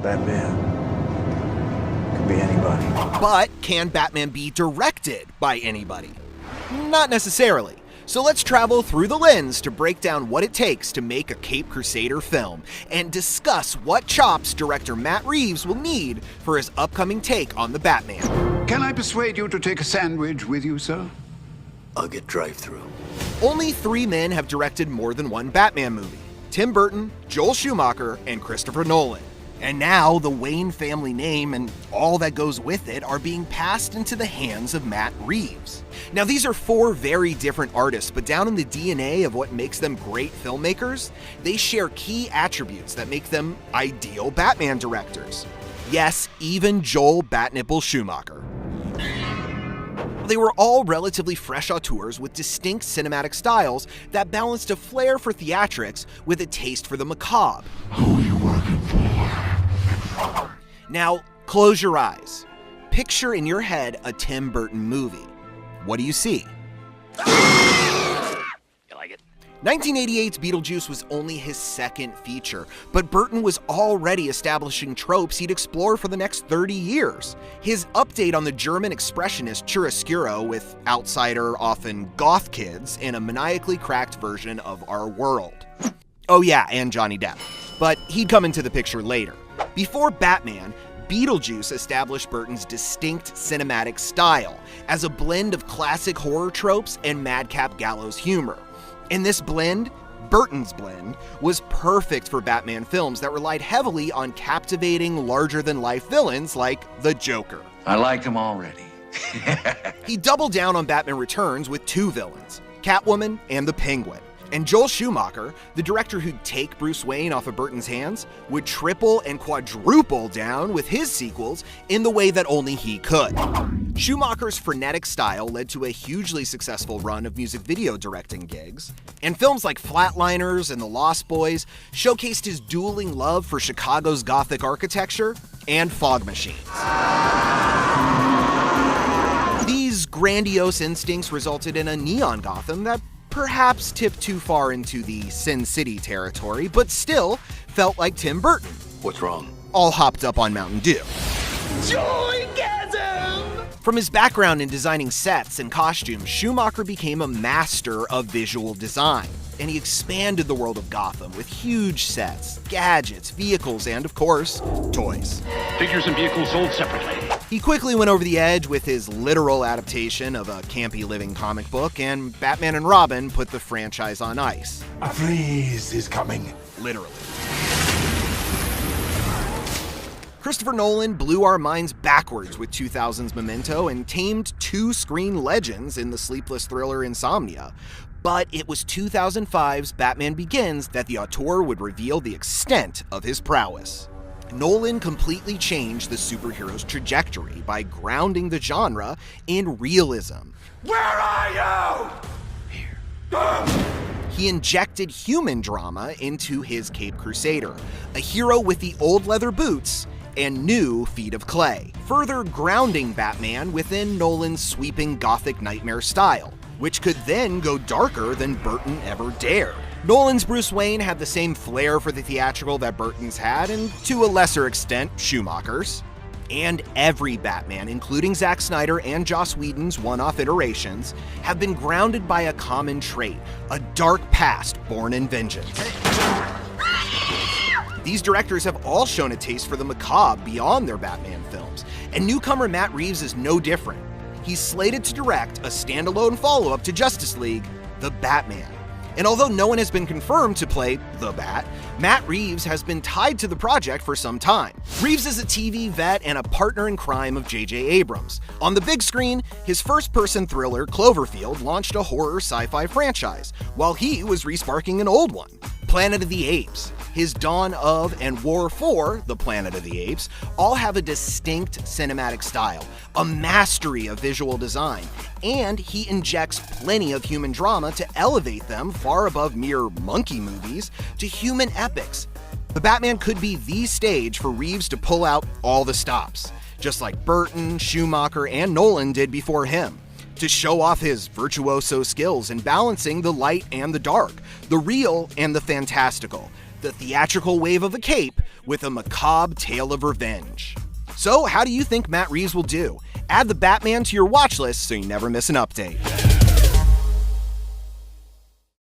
Batman could be anybody. But can Batman be directed by anybody? Not necessarily. So let's travel through the lens to break down what it takes to make a Caped Crusader film and discuss what chops director Matt Reeves will need for his upcoming take on the Batman. Can I persuade you to take a sandwich with you, sir? I'll get drive-through. Only 3 men have directed more than one Batman movie: Tim Burton, Joel Schumacher, and Christopher Nolan. And now the Wayne family name and all that goes with it are being passed into the hands of Matt Reeves. Now these are 4 very different artists, but down in the DNA of what makes them great filmmakers, they share key attributes that make them ideal Batman directors. Yes, even Joel Batnipple Schumacher. They were all relatively fresh auteurs with distinct cinematic styles that balanced a flair for theatrics with a taste for the macabre. Who are you working for? Now, close your eyes. Picture in your head a Tim Burton movie. What do you see? You like it? 1988's Beetlejuice was only his second feature, but Burton was already establishing tropes he'd explore for the next 30 years. His update on the German expressionist chiaroscuro with outsider, often goth kids in a maniacally cracked version of our world. Oh yeah, and Johnny Depp. But he'd come into the picture later. Before Batman, Beetlejuice established Burton's distinct cinematic style as a blend of classic horror tropes and madcap gallows humor. And this blend, Burton's blend, was perfect for Batman films that relied heavily on captivating, larger-than-life villains like the Joker. I like him already. He doubled down on Batman Returns with 2 villains, Catwoman and the Penguin. And Joel Schumacher, the director who'd take Bruce Wayne off of Burton's hands, would triple and quadruple down with his sequels in the way that only he could. Schumacher's frenetic style led to a hugely successful run of music video directing gigs, and films like Flatliners and The Lost Boys showcased his dueling love for Chicago's Gothic architecture and fog machines. These grandiose instincts resulted in a neon Gotham that perhaps tipped too far into the Sin City territory, but still felt like Tim Burton. What's wrong? All hopped up on Mountain Dew. Joygasm! From his background in designing sets and costumes, Schumacher became a master of visual design, and he expanded the world of Gotham with huge sets, gadgets, vehicles, and of course, toys. Figures and vehicles sold separately. He quickly went over the edge with his literal adaptation of a campy living comic book, and Batman and Robin put the franchise on ice. A freeze is coming. Literally. Christopher Nolan blew our minds backwards with 2000's Memento and tamed 2 screen legends in the sleepless thriller Insomnia. But it was 2005's Batman Begins that the auteur would reveal the extent of his prowess. Nolan completely changed the superhero's trajectory by grounding the genre in realism. Where are you? Here. He injected human drama into his Caped Crusader, a hero with the old leather boots and new feet of clay, further grounding Batman within Nolan's sweeping Gothic nightmare style, which could then go darker than Burton ever dared. Nolan's Bruce Wayne had the same flair for the theatrical that Burton's had, and to a lesser extent, Schumacher's. And every Batman, including Zack Snyder and Joss Whedon's one-off iterations, have been grounded by a common trait, a dark past born in vengeance. These directors have all shown a taste for the macabre beyond their Batman films, and newcomer Matt Reeves is no different. He's slated to direct a standalone follow-up to Justice League, The Batman. And although no one has been confirmed to play the Bat, Matt Reeves has been tied to the project for some time. Reeves is a TV vet and a partner in crime of J.J. Abrams. On the big screen, his first-person thriller, Cloverfield, launched a horror sci-fi franchise, while he was resparking an old one. Planet of the Apes, his Dawn of, and War for the Planet of the Apes all have a distinct cinematic style, a mastery of visual design, and he injects plenty of human drama to elevate them far above mere monkey movies to human epics. The Batman could be the stage for Reeves to pull out all the stops, just like Burton, Schumacher, and Nolan did before him, to show off his virtuoso skills in balancing the light and the dark, the real and the fantastical, the theatrical wave of a cape with a macabre tale of revenge. So, how do you think Matt Reeves will do? Add the Batman to your watch list so you never miss an update.